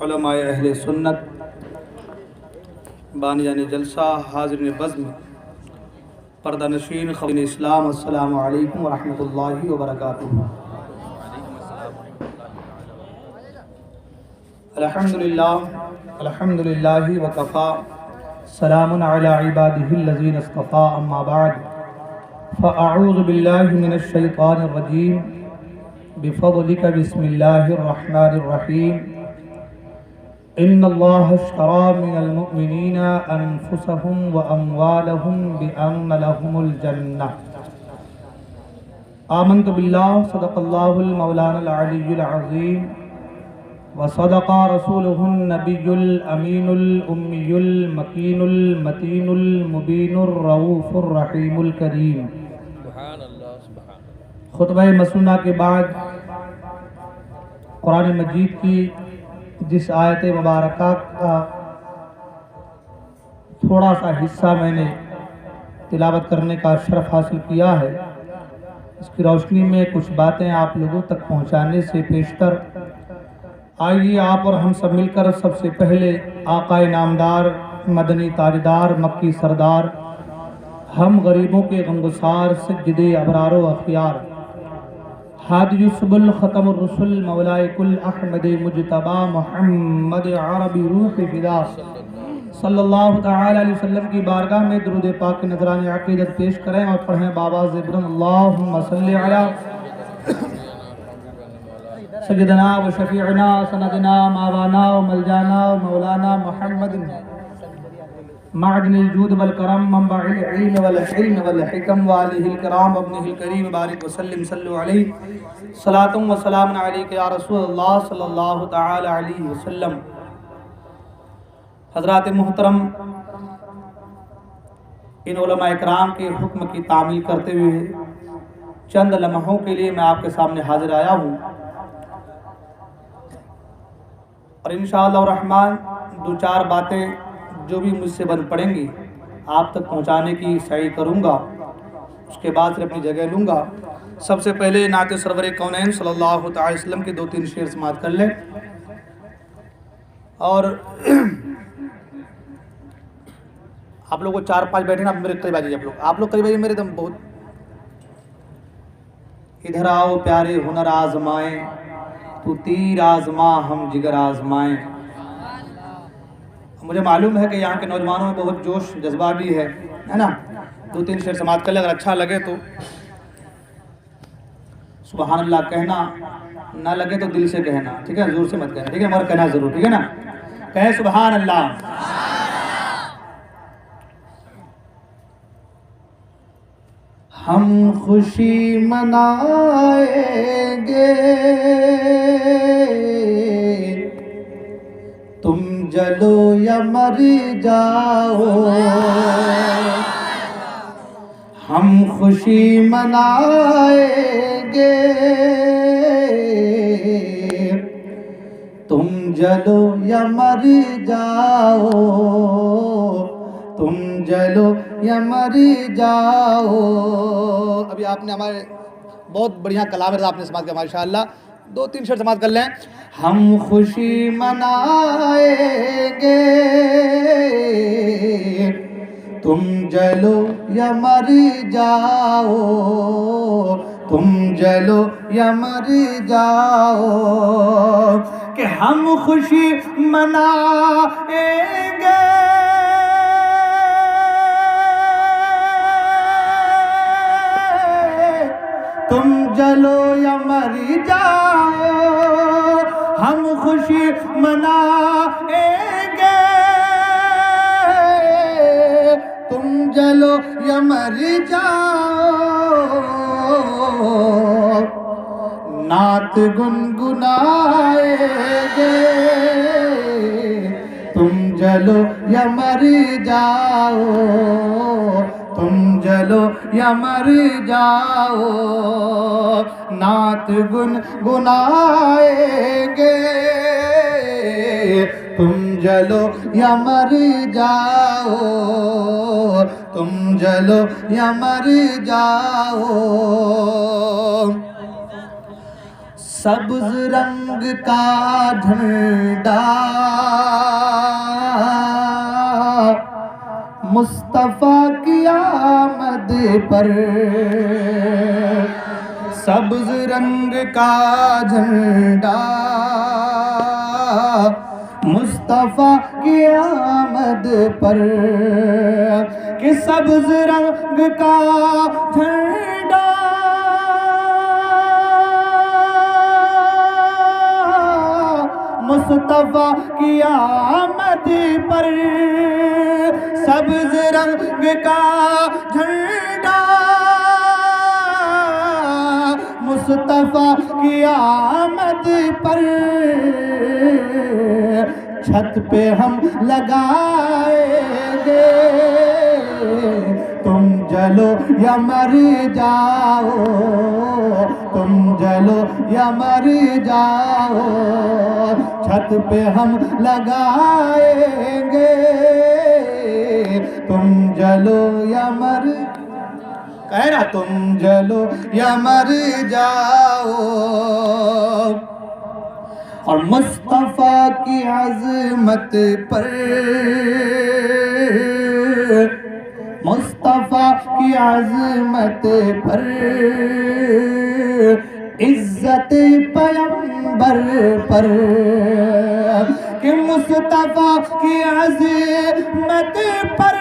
علماء اہل سنت، بانیان جلسہ، حاضرین بزم، پردہ نشین، خواتین اسلام، السلام علیکم ورحمۃ اللہ وبرکاتہ۔ الحمدللہ وکفا، سلام علی عبادہ الذین اصطفیٰ، اما بعد فاعوذ باللہ من الشیطان الرجیم، بفضلک بسم اللہ الرحمن الرحیم۔ ان اللہ اشتری من المؤمنین انفسهم واموالهم بان لهم الجنہ۔ آمنت باللہ، صدق اللہ المولانا العلی العظیم، وصدق رسولہ النبی الامین الامی المکین المتین المبین الرؤوف الرحیم الکریم۔ خطبہ مسنونہ کے بعد قرآن مجید کی جس آیت مبارکہ کا تھوڑا سا حصہ میں نے تلاوت کرنے کا شرف حاصل کیا ہے، اس کی روشنی میں کچھ باتیں آپ لوگوں تک پہنچانے سے پیشتر آئیے آپ اور ہم سب مل کر سب سے پہلے آقا نامدار، مدنی تاجدار، مکی سردار، ہم غریبوں کے غمگسار، سید ابرار و اخیار، ہادی السبل، ختم الرسل، مولائے کل احمد مجتبی محمد عربی روح فدا صلی اللہ تعالی علیہ وسلم کی بارگاہ میں درود پاک کے نذران عقیدت پیش کریں اور پڑھیں بآواز بلند اللہم صلی علی سیدنا و شفیعنا سندنا مولانا و ملجانا و مولانا محمد معدن الجود والکرم، منبع العلم والحلم والحکم، وآلہ الکرام ابنہ الکریم، بارک وسلم صلو علیہ صلاۃ و سلام علیک یا رسول اللہ صلی اللہ تعالی علیہ وسلم۔ حضرات محترم، ان علماء اکرام کے حکم کی تعمیل کرتے ہوئے چند لمحوں کے لیے میں آپ کے سامنے حاضر آیا ہوں، اور انشاءاللہ الرحمن دو چار باتیں جو بھی مجھ سے بن پڑیں گی آپ تک پہنچانے کی سعی کروں گا، اس کے بعد پھر اپنی جگہ لوں گا۔ سب سے پہلے نعت سرور کونین صلی اللہ تعالی وسلم کے دو تین شعر سماعت کر لیں، اور آپ لوگ کو چار پانچ بیٹھے نا، میرے قریب آ جائیے، آپ لوگ قریب آئیے میرے دم بہت۔ ادھر آؤ پیارے ہنر آزمائیں، تو تیر آزما ہم جگر آزمائیں۔ مجھے معلوم ہے کہ یہاں کے نوجوانوں میں بہت جوش جذبہ بھی ہے نا، دو تین شعر سماعت کر لیں، اگر اچھا لگے تو سبحان اللہ کہنا، نہ لگے تو دل سے کہنا، ٹھیک ہے، زور سے مت کہنا، ٹھیک ہے، مگر کہنا ضرور، ٹھیک ہے نا، کہیں سبحان اللہ۔ ہم خوشی منائیں گے، تم جلو یا مر جاؤ، ہم خوشی منائیں گے، تم جلو یا مر جاؤ، تم جلو یا مر جاؤ۔ ابھی آپ نے ہمارے بہت بڑھیا کلام ہے، آپ نے سماعت کیا ماشاءاللہ، دو تین شعر سماعت کر لیں۔ ہم خوشی منائیں گے، تم جلو یا مر جاؤ، تم جلو یا مر جاؤ، کہ ہم خوشی منائیں گے، تم جلو یا مر جاؤ، ہم خوشی منائیں گے، تم جلو یا مر جاؤ، نعت گنگنائیں گے، تم جلو یا مر جاؤ، تم جلو یا مر جاؤ، نعت گنگنائیں گے، تم جلو یا مر جاؤ، تم جلو یا مر جاؤ۔ سبز رنگ کا جھنڈا مصطفیٰ کی آمد پر، سبز رنگ کا جھنڈا مصطفیٰ کی آمد پر، کہ سبز رنگ کا جھنڈا مصطفیٰ کی آمد پر، سبز رنگ کا جھنڈا مصطفیٰ کی آمد پر، چھت پہ ہم لگائیں گے، تم جلو یا مر جاؤ، تم جلو یا مر جاؤ، چھت پہ ہم لگائیں گے، تم جلو یا مر، کہہ رہا تم جلو یا مر جاؤ۔ اور مصطفیٰ کی عظمت پر، مصطفیٰ کی عظمت پر، عزت پیغمبر پر، کہ مصطفیٰ کی عظمت پر،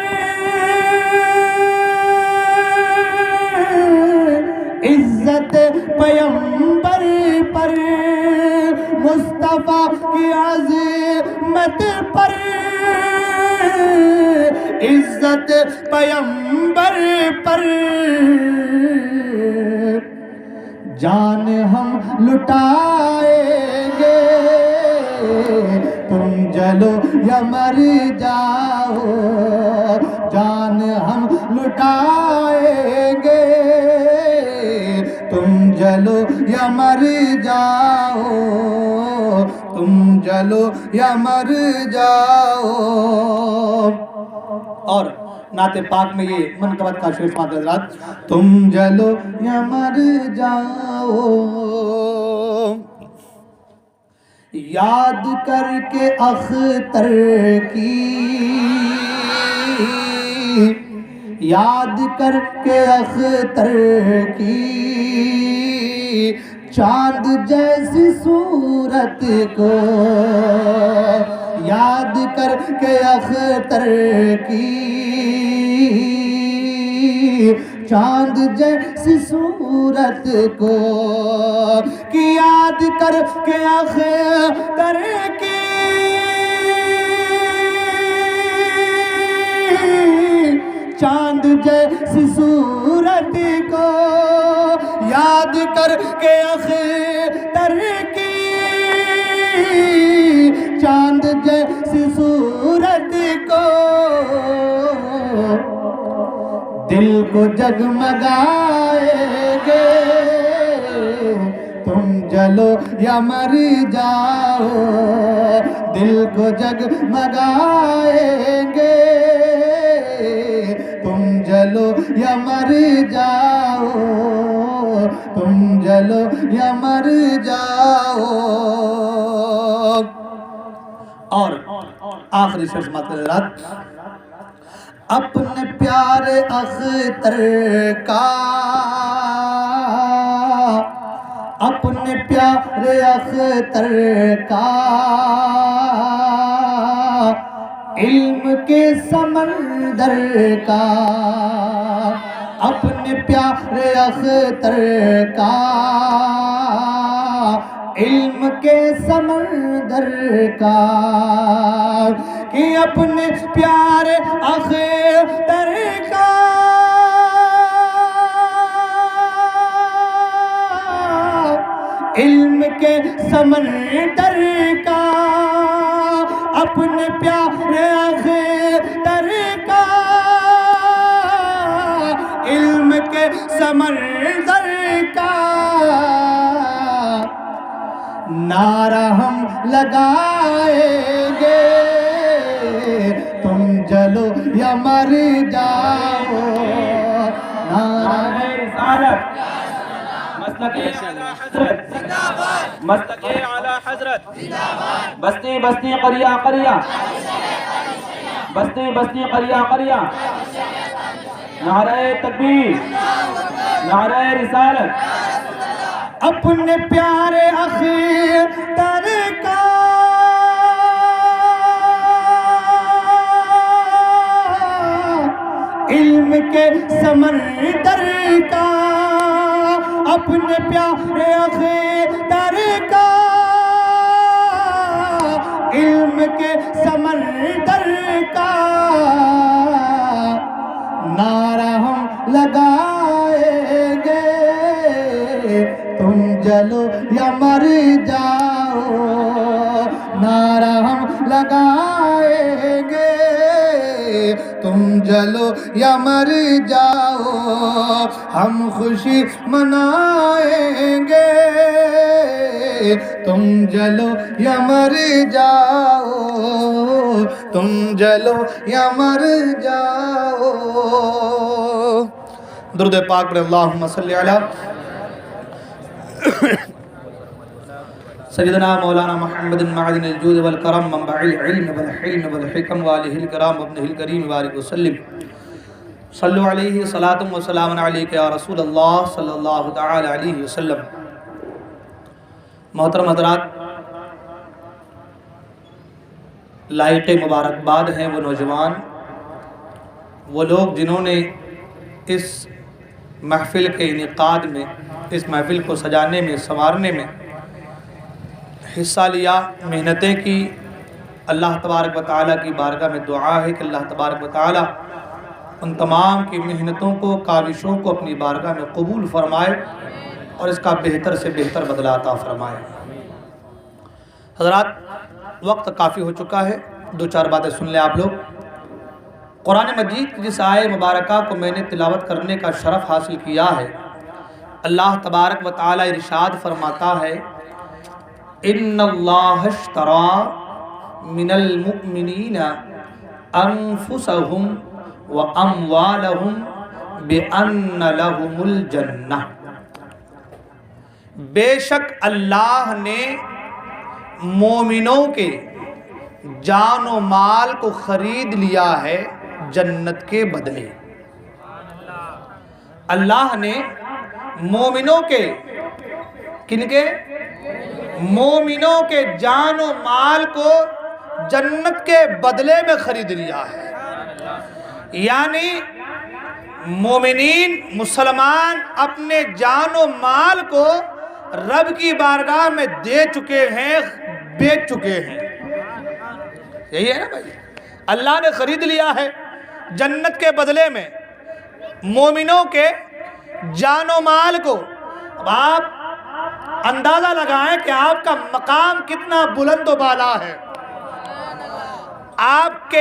عزت پیغمبر پر، مصطفیٰ کی عظمت پر، عزت پیغمبر پر، جان ہم لٹائیں گے، تم جلو یا مر جاؤ، جان ہم لٹائیں گے، تم جلو یا مر جاؤ، تم جلو یا مر جاؤ۔ اور نعت پاک میں یہ منقبت کا شعر سماعت حضرات، تم جلو یا مر جاؤ، یاد کر کے اختر کی، یاد کر کے اختر کی، چاند جیسی صورت کو، یاد کر کے اختر کی، چاند جیسی صورت کو، کہ یاد کر کے اختر کی، چاند جیسی صورت کو، یاد کر کے اختر کی، چاند جیسی صورت کو، دل کو جگمگائیں گے، تم جلو یا مر جاؤ، دل کو جگمگائیں گے، تم جلو یا مر جاؤ، تم جلو یا مر جاؤ۔ اور آخری شعر سماعت حضرات، اپنے پیارے اختر کا، اپنے پیارے اختر کا، علم کے سمندر کا، اپنے پیارے اختر کا، علم کے سمندر کا، کہ اپنے پیارے اختر کا، علم کے سمندر کا، اپنے پیارے اختر کا، علم کے سمندر کا، نعرہ ہم لگائیں گے، تم جلو یا مر جاؤ، نعرہ مسلک اعلیٰ حضرت مسلک اعلیٰ حضرت بستی بستی قریہ قریہ بستی بستی قریہ قریہ نعرہ تکبیر نعرہ رسالت اپنے پیارے اختر کا علم کے سمندر کا اپنے پیارے اختر کا علم کے سمندر کا نعرہ ہم لگائیں گے تم جلو یا مر جاؤ نعرہ ہم لگائیں گے تم جلو یا مر جاؤ ہم خوشی منائیں گے تم جلو یا مر جاؤ تم جلو یا مر جاؤ درود پاک پر اللہم صلی علی سیدنا مولانا محمد معدن الجود والکرم منبع العلم والحلم والحکم والہ الکرام وابنہ الکریم وآلہ وسلم صلو علیہ صلاة و سلام علیکہ یا رسول اللہ صلی اللہ تعالی علیہ وسلم محترم حضرات لائق مبارکباد ہیں وہ نوجوان وہ لوگ جنہوں نے اس محفل کے انعقاد میں اس محفل کو سجانے میں سنوارنے میں حصہ لیا محنتیں کی اللہ تبارک و تعالیٰ کی بارگاہ میں دعا ہے کہ اللہ تبارک و تعالیٰ ان تمام کی محنتوں کو کاوشوں کو اپنی بارگاہ میں قبول فرمائے اور اس کا بہتر سے بہتر بدلہ عطا فرمائے حضرات وقت کافی ہو چکا ہے دو چار باتیں سن لیں آپ لوگ قرآن مجید کی جس آیہ مبارکہ کو میں نے تلاوت کرنے کا شرف حاصل کیا ہے اللہ تبارک و تعالیٰ ارشاد فرماتا ہے ان اللہ اشترى من المؤمنین انفسهم واموالهم بان لهم الجنہ بے شک اللہ نے مومنوں کے جان و مال کو خرید لیا ہے جنت کے بدلے اللہ نے مومنوں کے کن کے مومنوں کے جان و مال کو جنت کے بدلے میں خرید لیا ہے یعنی مومنین مسلمان اپنے جان و مال کو رب کی بارگاہ میں دے چکے ہیں بیچ چکے ہیں یہی ہے نا بھائی اللہ نے خرید لیا ہے جنت کے بدلے میں مومنوں کے جان و مال کو اب آپ اندازہ لگائیں کہ آپ کا مقام کتنا بلند و بالا ہے آپ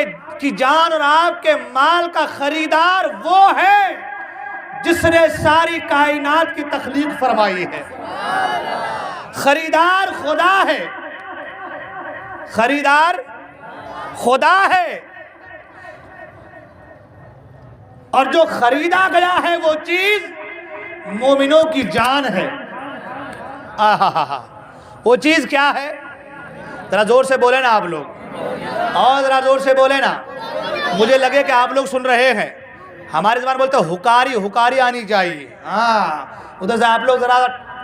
کی جان اور آپ کے مال کا خریدار وہ ہے جس نے ساری کائنات کی تخلیق فرمائی ہے خریدار خدا ہے خریدار خدا ہے اور جو خریدا گیا ہے وہ چیز مومنوں کی جان ہے وہ چیز کیا ہے ذرا زور سے بولے نا آپ لوگ اور ذرا زور سے بولے نا مجھے لگے کہ آپ لوگ سن رہے ہیں ہماری زبان بولتے ہیں حکاری آنی چاہیے ادھر سے آپ لوگ ذرا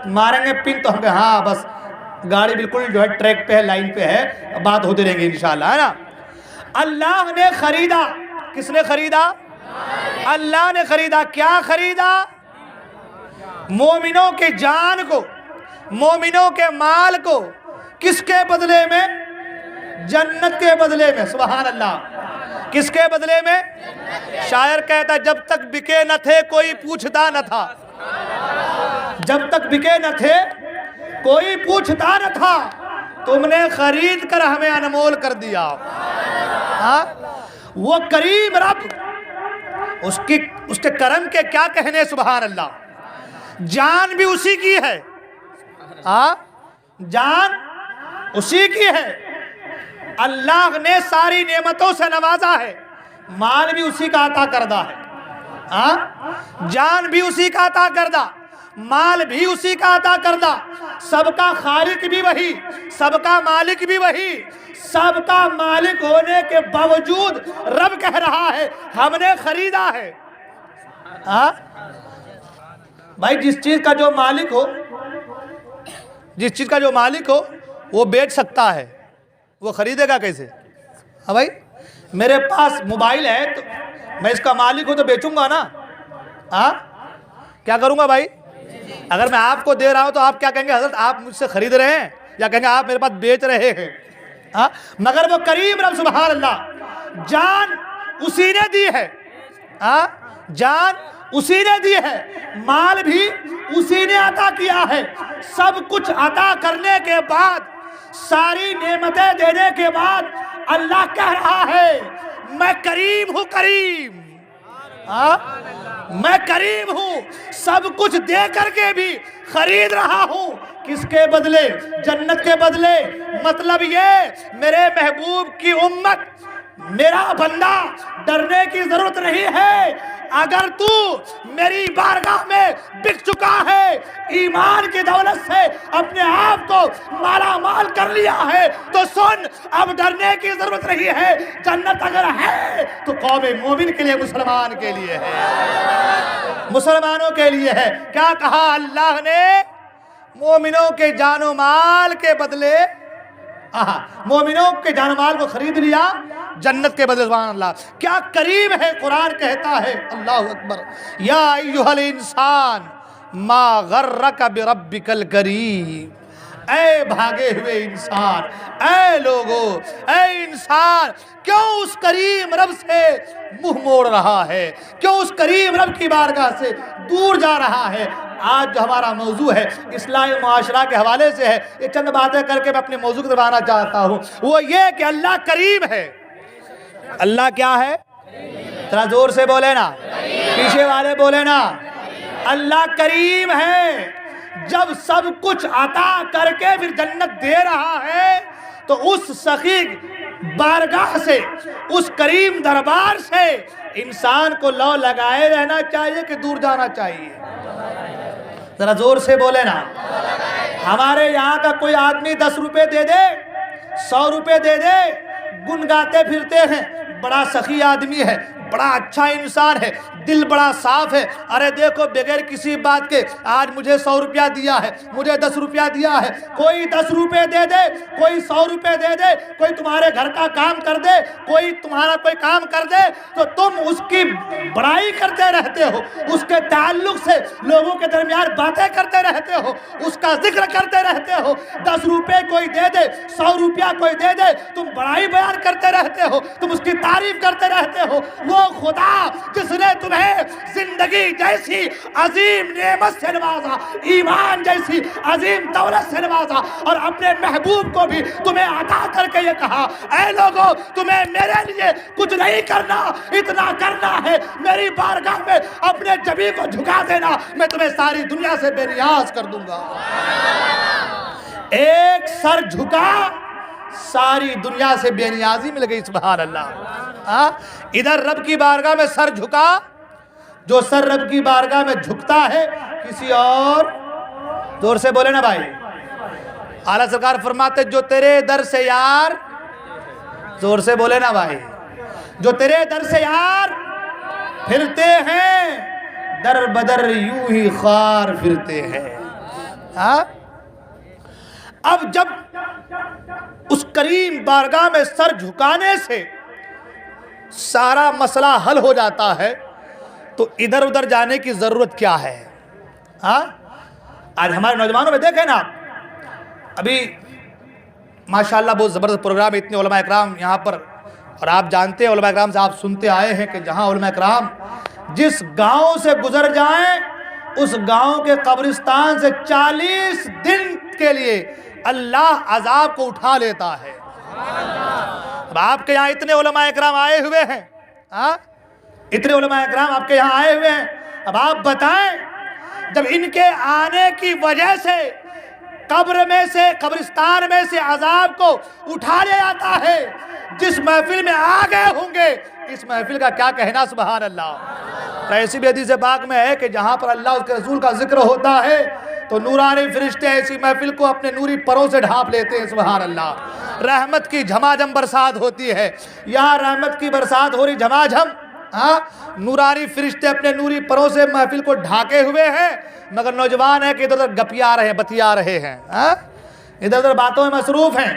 ماریں گے پن تو ہم کہیں ہاں بس گاڑی بالکل جو ہے ٹریک پہ ہے لائن پہ ہے بات ہوتی رہیں گی انشاءاللہ ہے نا اللہ نے خریدا کس نے خریدا اللہ نے خریدا کیا خریدا مومنوں کے جان کو مومنوں کے مال کو کس کے بدلے میں جنت کے بدلے میں سبحان اللہ کس کے بدلے میں شاعر کہتا جب تک بکے نہ تھے کوئی پوچھتا نہ تھا جب تک بکے نہ تھے کوئی پوچھتا نہ تھا تم نے خرید کر ہمیں انمول کر دیا وہ کریم رب اس کے کرم کے کیا کہنے سبحان اللہ جان بھی اسی کی ہے جان اسی کی ہے اللہ نے ساری نعمتوں سے نوازا ہے مال بھی اسی کا عطا کردہ ہے جان بھی اسی کا عطا کردہ مال بھی اسی کا عطا کردہ، سب کا خالق بھی وہی، سب کا مالک بھی وہی، سب کا مالک ہونے کے باوجود رب کہہ رہا ہے ہم نے خریدا ہے۔ ہاں بھائی، جس چیز کا جو مالک ہو، جس چیز کا جو مالک ہو وہ بیچ سکتا ہے، وہ خریدے گا کیسے؟ ہاں بھائی، میرے پاس موبائل ہے تو میں اس کا مالک ہوں تو بیچوں گا نا۔ ہاں کیا کروں گا بھائی؟ اگر میں آپ کو دے رہا ہوں تو آپ کیا کہیں گے؟ حضرت آپ مجھ سے خرید رہے ہیں، یا کہیں گے آپ میرے پاس بیچ رہے ہیں؟ ہاں، مگر وہ کریم رب سبحان اللہ، جان اسی نے دی ہے، ہاں جان اسی نے دی ہے، مال بھی اسی نے عطا کیا ہے۔ سب کچھ عطا کرنے کے بعد، ساری نعمتیں دینے کے بعد اللہ کہہ رہا ہے میں کریم ہوں، کریم، ہاں میں کریم ہوں، سب کچھ دے کر کے بھی خرید رہا ہوں۔ کس کے بدلے؟ جنت کے بدلے۔ مطلب یہ میرے محبوب کی امت، میرا بندہ، ڈرنے کی ضرورت نہیں ہے۔ اگر تو میری بارگاہ میں بک چکا ہے، ایمان کی دولت سے اپنے آپ کو مالا مال کر لیا ہے، تو سن، اب ڈرنے کی ضرورت نہیں ہے۔ جنت اگر ہے تو قوم مومن کے لیے، مسلمان کے لیے ہے، مسلمانوں کے لیے ہے۔ کیا کہا اللہ نے؟ مومنوں کے جان و مال کے بدلے، مومنوں کے جان و مال کو خرید لیا جنت کے بدلے۔ سبحان اللہ، کیا کریم ہے۔ قرآن کہتا ہے، اللہ اکبر، یا ایھا الانسان ما غرک بربک الکریم، اے بھاگے ہوئے انسان، اے لوگو، اے انسان، کیوں اس کریم رب سے منہ موڑ رہا ہے؟ کیوں اس کریم رب کی بارگاہ سے دور جا رہا ہے؟ آج جو ہمارا موضوع ہے اصلاح معاشرہ کے حوالے سے ہے، یہ چند باتیں کر کے میں اپنے موضوع کو دبانا چاہتا ہوں۔ وہ یہ کہ اللہ کریم ہے۔ اللہ کیا ہے؟ ذرا زور سے بولے نا، پیچھے والے بولے نا، اللہ کریم ہے۔ جب سب کچھ عطا کر کے پھر جنت دے رہا ہے تو اس سخی بارگاہ سے، اس کریم دربار سے انسان کو لو لگائے رہنا چاہیے کہ دور جانا چاہیے؟ ذرا زور سے بولے نا۔ ہمارے یہاں کا کوئی آدمی 10 روپے دے دے، 100 روپے دے دے، گنگاتے پھرتے ہیں، بڑا سخی آدمی ہے، بڑا اچھا انسان ہے، دل بڑا صاف ہے، ارے دیکھو بغیر کسی بات کے آج مجھے 100 روپیہ دیا ہے، مجھے 10 روپیہ دیا ہے۔ کوئی 10 روپے دے دے، کوئی 100 روپے دے دے، کوئی تمہارے گھر کا کام کر دے، کوئی تمہارا کوئی کام کر دے، تو تم اس کی بڑائی کرتے رہتے ہو، اس کے تعلق سے لوگوں کے درمیان باتیں کرتے رہتے ہو، اس کا ذکر کرتے رہتے ہو۔ 10 روپے کوئی دے دے، 100 روپیہ کوئی دے دے، تم بڑائی بیان کرتے رہتے ہو، تم اس کی تعریف کرتے رہتے ہو۔ وہ خدا جس نے تمہیں زندگی جیسی عظیم نعمت سے نوازا، ایمان جیسی عظیم دولت سے نوازا، اور اپنے محبوب کو بھی تمہیں عطا کر کے یہ کہا اے لوگو تمہیں میرے لیے کچھ نہیں کرنا، اتنا کرنا ہے میری بارگاہ میں اپنے جبین کو جھکا دینا، میں تمہیں ساری دنیا سے بے نیاز کر دوں گا۔ ایک سر جھکا، ساری دنیا سے بے نیازی مل گئی۔ سبحان اللہ۔ ادھر رب کی بارگاہ میں سر جھکا، جو سر رب کی بارگاہ میں جھکتا ہے کسی اور، زور سے بولے نا بھائی، اعلیٰ سرکار فرماتے جو تیرے در سے یار، زور سے بولے نا بھائی، جو تیرے در سے یار پھرتے ہیں، در بدر یوں ہی خوار پھرتے ہیں۔ اب جب اس کریم بارگاہ میں سر جھکانے سے سارا مسئلہ حل ہو جاتا ہے تو ادھر ادھر جانے کی ضرورت کیا ہے؟ آج ہمارے نوجوانوں میں دیکھیں نا، ابھی ماشاءاللہ بہت زبردست پروگرام، اتنے علماء اکرام یہاں پر، اور آپ جانتے ہیں علماء اکرام سے آپ سنتے آئے ہیں کہ جہاں علماء اکرام جس گاؤں سے گزر جائیں اس گاؤں کے قبرستان سے 40 دن کے لیے اللہ عذاب کو اٹھا لیتا ہے۔ اب آپ کے یہاں اتنے علماء اکرام آئے ہوئے ہیں، اتنے علماء اکرام آپ کے یہاں آئے ہوئے ہیں، اب آپ بتائیں جب ان کے آنے کی وجہ سے قبر میں سے، قبرستان میں سے عذاب کو اٹھا لیا جاتا ہے، جس محفل میں آ گئے ہوں گے اس محفل کا کیا کہنا؟ سبحان اللہ۔ اور ایسی بھی حدیث پاک میں ہے کہ جہاں پر اللہ اس کے رسول کا ذکر ہوتا ہے تو نورانی فرشتے ایسی محفل کو اپنے نوری پروں سے ڈھانپ لیتے ہیں. سبحان اللہ. رحمت کی جھماجھم برسات ہوتی ہے. یہاں رحمت کی برسات ہو رہی جھماجھم. نورانی فرشتے اپنے نوری پروں سے محفل کو ڈھانکے ہوئے ہیں، مگر نوجوان ہے کہ ادھر ادھر گپیا رہے ہیں، بتیا رہے ہیں، ادھر ادھر باتوں میں مصروف ہیں،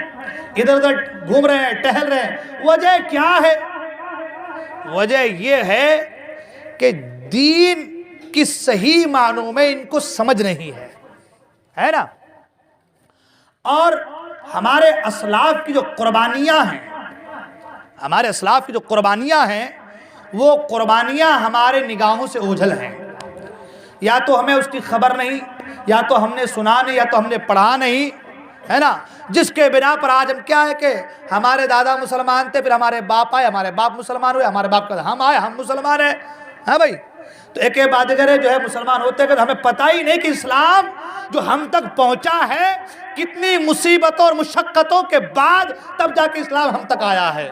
ادھر ادھر گھوم رہے ہیں، ٹہل رہے ہیں. وجہ کیا ہے؟ وجہ یہ ہے کہ دین کی صحیح معنوں میں ان کو سمجھ نہیں ہے نا. اور ہمارے اسلاف کی جو قربانیاں ہیں، ہمارے اسلاف کی جو قربانیاں ہیں، وہ قربانیاں ہمارے نگاہوں سے اوجھل ہیں. یا تو ہمیں اس کی خبر نہیں، یا تو ہم نے سنا نہیں، یا تو ہم نے پڑھا نہیں، ہے نا. جس کے بنا پر آج ہم کیا ہے کہ ہمارے دادا مسلمان تھے، پھر ہمارے باپ آئے، ہمارے باپ مسلمان ہوئے، ہمارے باپ کا ہم آئے، ہم مسلمان ہیں. ہاں بھائی، تو ایک بادگرے جو ہے مسلمان ہوتے کہ ہمیں پتہ ہی نہیں کہ اسلام جو ہم تک پہنچا ہے کتنی مصیبتوں اور مشقتوں کے بعد تب جا کے اسلام ہم تک آیا ہے.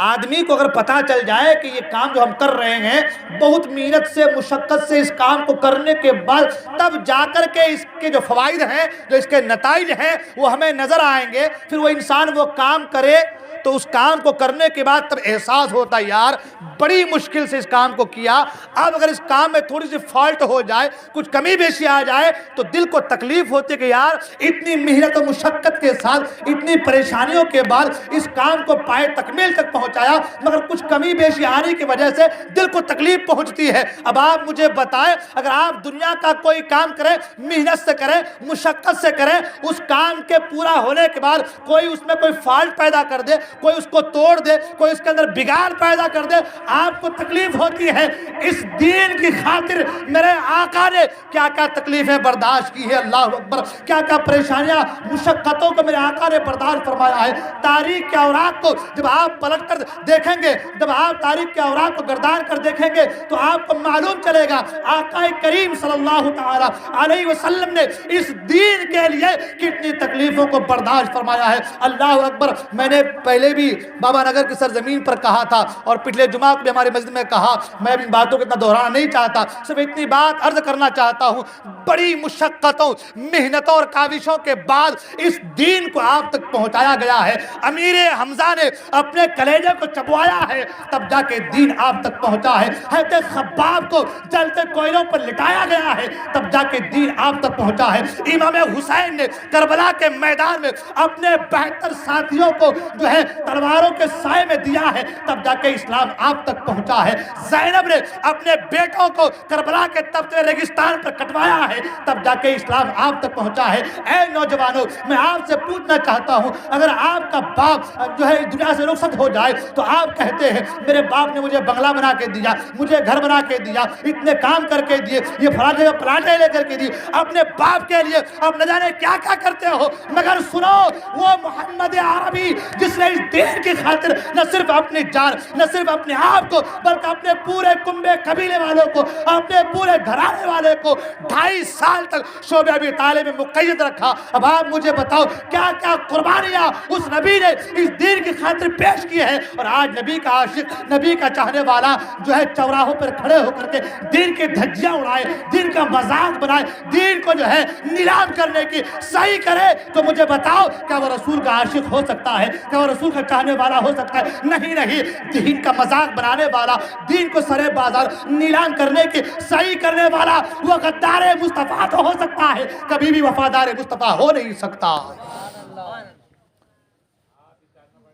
آدمی کو اگر پتہ چل جائے کہ یہ کام جو ہم کر رہے ہیں بہت محنت سے، مشقت سے اس کام کو کرنے کے بعد تب جا کر کے اس کے جو فوائد ہیں، جو اس کے نتائج ہیں وہ ہمیں نظر آئیں گے، پھر وہ انسان وہ کام کرے تو اس کام کو کرنے کے بعد تب احساس ہوتا ہے یار بڑی مشکل سے اس کام کو کیا. اب اگر اس کام میں تھوڑی سی فالٹ ہو جائے، کچھ کمی بیشی آ جائے تو دل کو تکلیف ہوتی ہے کہ یار اتنی محنت و مشقت کے ساتھ، اتنی پریشانیوں کے بعد اس کام کو پائے تکمیل تک پہنچایا، مگر کچھ کمی بیشی آنے کی وجہ سے دل کو تکلیف پہنچتی ہے. اب آپ مجھے بتائیں، اگر آپ دنیا کا کوئی کام کریں، محنت سے کریں، مشقت سے کریں، اس کام کے پورا ہونے کے بعد کوئی اس میں کوئی فالٹ پیدا کر دے، کوئی اس کو توڑ دے، کوئی اس کے اندر بگاڑ پیدا کر دے، آپ کو تکلیف ہوتی ہے. اس دین کی خاطر میرے آقا نے کیا کیا تکلیفیں برداشت کی ہے. اللہ اکبر. کیا کیا پریشانیاں، مشقتوں کو میرے آقا نے برداشت فرمایا ہے. تاریخ کے اوراق کو جب آپ پلٹ کر دیکھیں گے، جب آپ تاریخ کے اوراق کو گردان کر دیکھیں گے تو آپ کو معلوم چلے گا آقا کریم صلی اللہ تعالی علیہ وسلم نے اس دین کے لیے کتنی تکلیفوں کو برداشت فرمایا ہے. اللہ اکبر. میں نے پہلے بھی بابا نگر کی سرزمین پر کہا تھا اور پچھلے جمعہ کو بھی ہماری مسجد میں کہا، میں بھی باتوں کو اتنا دہرانا نہیں چاہتا، صرف اتنی بات عرض کرنا چاہتا ہوں. بڑی مشقتوں، محنتوں اور کاوشوں کے بعد اس دین کو آپ تک پہنچایا گیا ہے. امیر حمزہ نے اپنے کلیجے کو چبوایا ہے تب جا کے دین آپ تک پہنچا ہے. حضرت خباب کو جلتے کوئلوں پر لٹایا گیا ہے تب جا کے دین آپ تک پہنچا ہے. امام حسین نے کربلا کے میدان میں اپنے 72 ساتھیوں کو جو ہے تلواروں کے سائے میں دیا ہے تب جا کے اسلام آپ تک پہنچا ہے. زینب نے اپنے بیٹوں کو کربلا کے تپتے ریگستان پر کٹوایا ہے تب جا کے اسلام آپ تک پہنچا ہے. اے نوجوانوں، میں آپ سے پوچھنا چاہتا ہوں، اگر آپ کا باپ جو ہے دنیا سے رخصت ہو جائے تو آپ کہتے ہیں میرے باپ نے مجھے بنگلہ بنا کے دیا، مجھے گھر بنا کے دیا، اتنے کام کر کے دیے، یہ فلاں جگہ پلاٹیں لے کر کے دی، اپنے باپ کے لیے اب نہ جانے کیا کیا کرتے ہو. مگر سنو، وہ محمد عربی جس نے اس دین کی خاطر نہ صرف اپنی جان، نہ صرف اپنے آپ کو، بلکہ اپنے پورے کنبے قبیلے والوں کو، اپنے پورے گھرانے والے کو 2.5 سال تک شعبہ ابی طالب میں مقید رکھا. اب آپ مجھے بتاؤ کیا کیا قربانیاں اس نبی نے اس دین کی خاطر پیش کی ہے. اور آج نبی کا عاشق، نبی کا چاہنے والا جو ہے چوراہوں پر کھڑے ہو کر کے دین کے دھجیاں اڑائے، دین کا مذاق بنائے، دین کو جو ہے نیلام کرنے کی صحیح کرے، تو مجھے بتاؤ کیا وہ رسول کا عاشق ہو سکتا ہے؟ کیا وہ رسول کا چاہنے والا ہو سکتا ہے؟ نہیں نہیں. دین کا مذاق بنانے والا، دین کو سرے بازار نیلام کرنے کی صحیح کرنے والا وہ غدار مصطفیٰ تو ہو سکتا ہے، کبھی بھی وفادار مصطفیٰ ہو نہیں سکتا.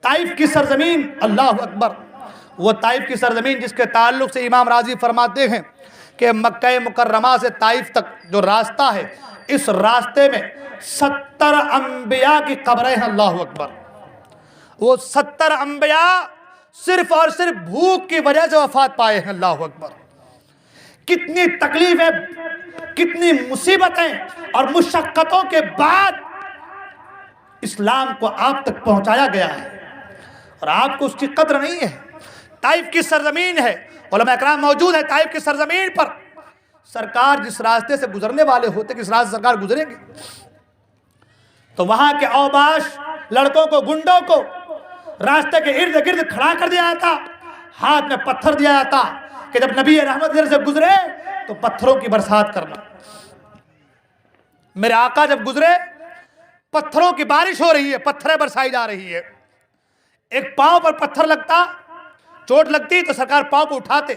طائف کی سرزمین، اللہ اکبر، وہ طائف کی سرزمین جس کے تعلق سے امام راضی فرماتے ہیں کہ مکہ مکرمہ سے طائف تک جو راستہ ہے، اس راستے میں 70 انبیاء کی قبریں ہیں. اللہ اکبر. وہ 70 انبیاء صرف اور صرف بھوک کی وجہ سے وفات پائے ہیں. اللہ اکبر. کتنی تکلیفیں، کتنی مصیبتیں اور مشقتوں کے بعد اسلام کو آپ تک پہنچایا گیا ہے اور آپ کو اس کی قدر نہیں ہے. طائف کی سرزمین ہے، علماء اکرام موجود ہیں طائف کی سرزمین پر. سرکار جس راستے سے گزرنے والے ہوتے، کس راستے سے سرکار گزریں گے تو وہاں کے اوباش لڑکوں کو، گنڈوں کو راستے کے ارد گرد کھڑا کر دیا جاتا، ہاتھ میں پتھر دیا جاتا، کہ جب نبی رحمت ادھر سے گزرے تو پتھروں کی برسات کرنا. میرے آقا جب گزرے پتھروں کی بارش ہو رہی ہے, پتھریں برسائی جا رہی ہے. ایک پاؤں پر پتھر لگتا, چوٹ لگتی تو سرکار پاؤں کو اٹھاتے,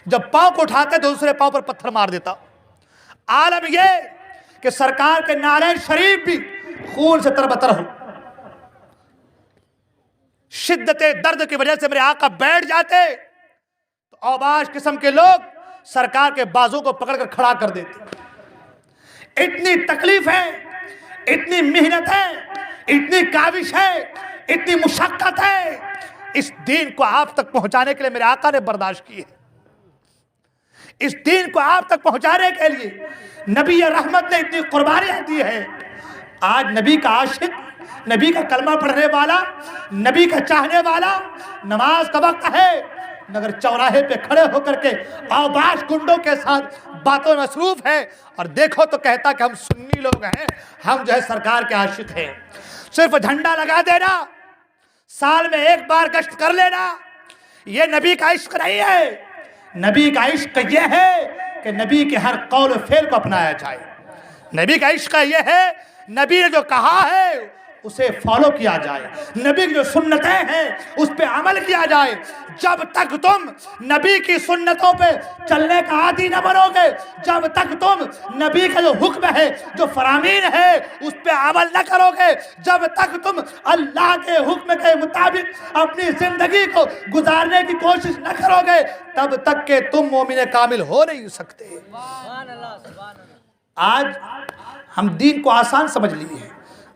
جب پاؤں کو اٹھاتے تو دوسرے پاؤں پر پتھر مار دیتا. عالم یہ کہ سرکار کے نعرین شریف بھی خون سے تربتر ہو. شدت درد کی وجہ سے میرے آقا بیٹھ جاتے تو اوباش قسم کے لوگ سرکار کے بازو کو پکڑ کر کھڑا کر دیتے. اتنی تکلیف ہے, اتنی محنت ہے, اتنی کاوش ہے, اتنی مشقت ہے, اس دین کو آپ تک پہنچانے کے لیے میرے آقا نے برداشت کی ہے. اس دین کو آپ تک پہنچانے کے لیے نبی رحمت نے اتنی قربانیاں دی ہے. آج نبی کا عاشق, نبی کا کلمہ پڑھنے والا, نبی کا چاہنے والا نماز کا وقت ہے مگر چوراہے پہ کھڑے ہو کر کے اوباش گنڈوں کے ساتھ باتوں میں مصروف ہے, اور دیکھو تو کہتا کہ ہم سنی لوگ ہیں, ہم جو ہے سرکار کے عاشق ہیں. صرف جھنڈا لگا دینا, سال میں ایک بار گشت کر لینا, یہ نبی کا عشق نہیں ہے. نبی کا عشق یہ ہے کہ نبی کے ہر قول و فعل کو اپنایا جائے. نبی کا عشق یہ ہے نبی نے جو کہا ہے اسے فالو کیا جائے, نبی کی جو سنتیں ہیں اس پہ عمل کیا جائے. جب تک تم نبی کی سنتوں پہ چلنے کا عادی نہ بنو گے, جب تک تم نبی کا جو حکم ہے, جو فرامین ہے اس پہ عمل نہ کرو گے, جب تک تم اللہ کے حکم کے مطابق اپنی زندگی کو گزارنے کی کوشش نہ کرو گے, تب تک کہ تم مومن کامل ہو نہیں سکتے. آج ہم دین کو آسان سمجھ لیے ہیں.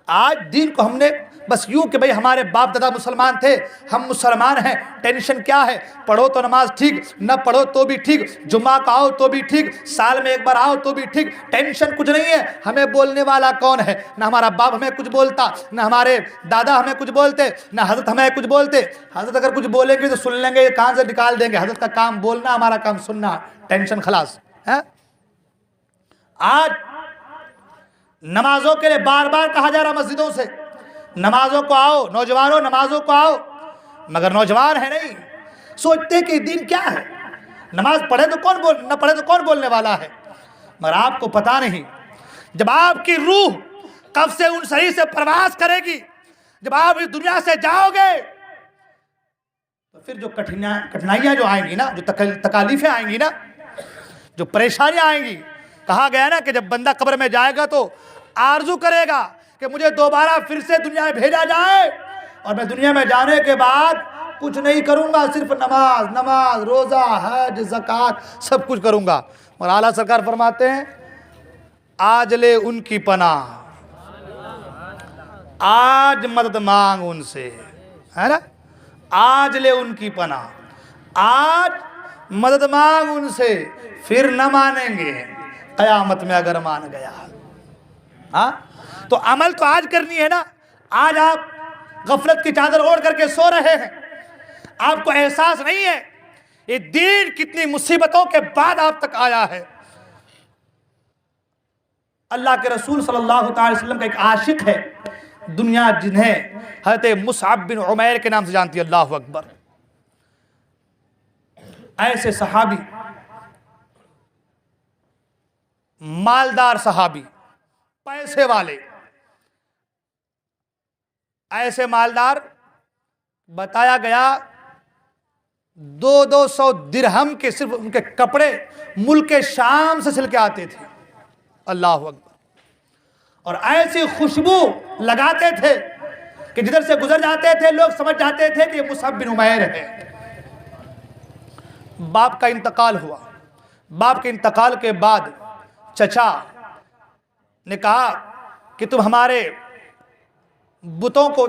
آج دین کو ہم نے بس یوں کہ بھئی ہمارے باپ دادا مسلمان تھے, ہم مسلمان ہیں, ٹینشن کیا ہے, پڑھو تو نماز ٹھیک, نہ پڑھو تو بھی ٹھیک, جمعہ کا آؤ تو بھی ٹھیک, سال میں ایک بار آؤ تو بھی ٹھیک, ٹینشن کچھ نہیں ہے. ہمیں بولنے والا کون ہے؟ نہ ہمارا باپ ہمیں کچھ بولتا, نہ ہمارے دادا ہمیں کچھ بولتے, نہ حضرت ہمیں کچھ بولتے. حضرت اگر کچھ بولیں گے تو سن لیں گے, کہاں سے نکال دیں گے. حضرت کا کام بولنا, ہمارا کام سننا, ٹینشن خلاص. آج نمازوں کے لیے بار بار کہا جا رہا مسجدوں سے, نمازوں کو آؤ, نوجوانوں نمازوں کو آؤ, مگر نوجوان ہے نہیں, سوچتے کہ دین کیا ہے, نماز پڑھے تو کون نہ پڑھے تو کون بولنے والا ہے. مگر آپ کو پتہ نہیں, جب آپ کی روح قبض ان صحیح سے پرواز کرے گی, جب آپ اس دنیا سے جاؤ گے تو پھر جو کٹھنائیاں جو آئیں گی نا, جو تکالیفیں آئیں گی نا, جو پریشانیاں آئیں گی, کہا گیا نا کہ جب بندہ قبر میں جائے گا تو آرزو کرے گا کہ مجھے دوبارہ پھر سے دنیا میں بھیجا جائے, اور میں دنیا میں جانے کے بعد کچھ نہیں کروں گا, صرف نماز, روزہ, حج, زکوٰۃ سب کچھ کروں گا. اور اعلیٰ سرکار فرماتے ہیں آج لے ان کی پناہ, آج مدد مانگ ان سے, ہے نا, آج لے ان کی پناہ, آج مدد مانگ ان سے, پھر نہ مانیں گے قیامت میں اگر مان گیا. ہاں تو عمل تو آج کرنی ہے نا. آج آپ غفلت کی چادر اوڑھ کر کے سو رہے ہیں, آپ کو احساس نہیں ہے یہ دین کتنی مصیبتوں کے بعد آپ تک آیا ہے. اللہ کے رسول صلی اللہ تعالی وسلم کا ایک عاشق ہے, دنیا جنہیں حضرت مصعب بن عمیر کے نام سے جانتی ہے. اللہ اکبر. ایسے صحابی, مالدار صحابی, پیسے والے, ایسے مالدار, بتایا گیا 200 درہم کے صرف ان کے کپڑے ملک شام سے سل کے آتے تھے. اللہ اکبر. اور ایسی خوشبو لگاتے تھے کہ جدھر سے گزر جاتے تھے لوگ سمجھ جاتے تھے کہ یہ مصعب بن عمیر ہے. باپ کا انتقال ہوا, باپ کے انتقال کے بعد چچا نے کہا کہ تم ہمارے بتوں کو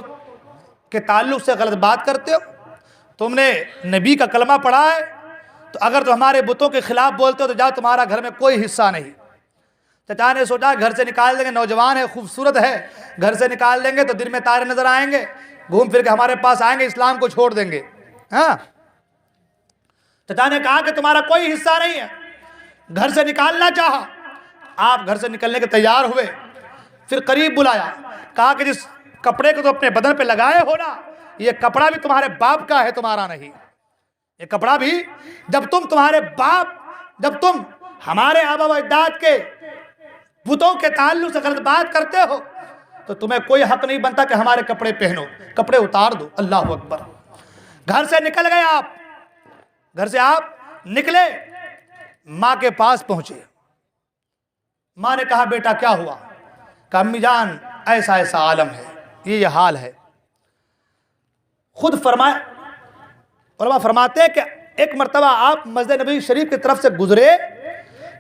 کے تعلق سے غلط بات کرتے ہو, تم نے نبی کا کلمہ پڑھا ہے تو اگر تم ہمارے بتوں کے خلاف بولتے ہو تو جاؤ, تمہارا گھر میں کوئی حصہ نہیں. چچا نے سوچا گھر سے نکال دیں گے, نوجوان ہے, خوبصورت ہے, گھر سے نکال دیں گے تو دن میں تارے نظر آئیں گے, گھوم پھر کے ہمارے پاس آئیں گے, اسلام کو چھوڑ دیں گے. ہاں, چچا نے کہا کہ تمہارا کوئی حصہ نہیں ہے, گھر سے نکالنا چاہا. آپ گھر سے نکلنے کے تیار ہوئے, پھر قریب بلایا, کہا کہ جس کپڑے کو تو اپنے بدن پہ لگائے ہو نا, یہ کپڑا بھی تمہارے باپ کا ہے, تمہارا نہیں. یہ کپڑا بھی جب تم ہمارے آبا و اجداد کے بتوں کے تعلق سے غلط بات کرتے ہو تو تمہیں کوئی حق نہیں بنتا کہ ہمارے کپڑے پہنو، کپڑے اتار دو۔ اللہ اکبر۔ گھر سے نکل گئے گھر سے آپ نکلے، ماں کے پاس پہنچے۔ ماں نے کہا بیٹا کیا ہوا؟ کہا امی جان ایسا ایسا عالم ہے، یہ حال ہے۔ خود علماء فرماتے ہیں کہ ایک مرتبہ آپ مسجد نبوی شریف کی طرف سے گزرے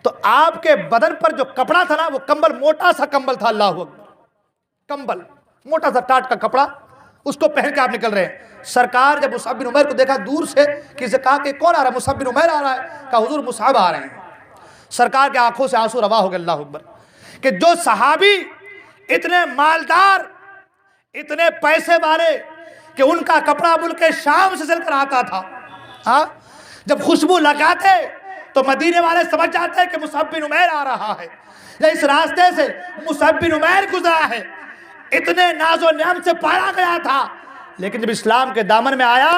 تو آپ کے بدن پر جو کپڑا تھا نا، وہ کمبل، موٹا سا کمبل تھا۔ اللہ اکبر، کمبل موٹا سا ٹاٹ کا کپڑا، اس کو پہن کے آپ نکل رہے ہیں۔ سرکار جب مصعب بن عمیر کو دیکھا دور سے، کسی سے کہا کہ کون آ رہا ہے؟ مصعب بن عمیر آ رہا ہے۔ کہا حضور مصعب آ رہے ہیں۔ سرکار کے آنکھوں سے آنسو روا ہو گئے۔ اللہ اکبر، کہ جو صحابی اتنے مالدار، اتنے پیسے والے کہ ان کا کپڑا ملک شام سے چل کر آتا تھا، جب خوشبو لگاتے تو مدینے والے سمجھ جاتے ہیں کہ مصعب بن عمیر آ رہا ہے، یا اس راستے سے مصعب بن عمیر گزرا ہے۔ اتنے ناز و نعمت سے پایا گیا تھا، لیکن جب اسلام کے دامن میں آیا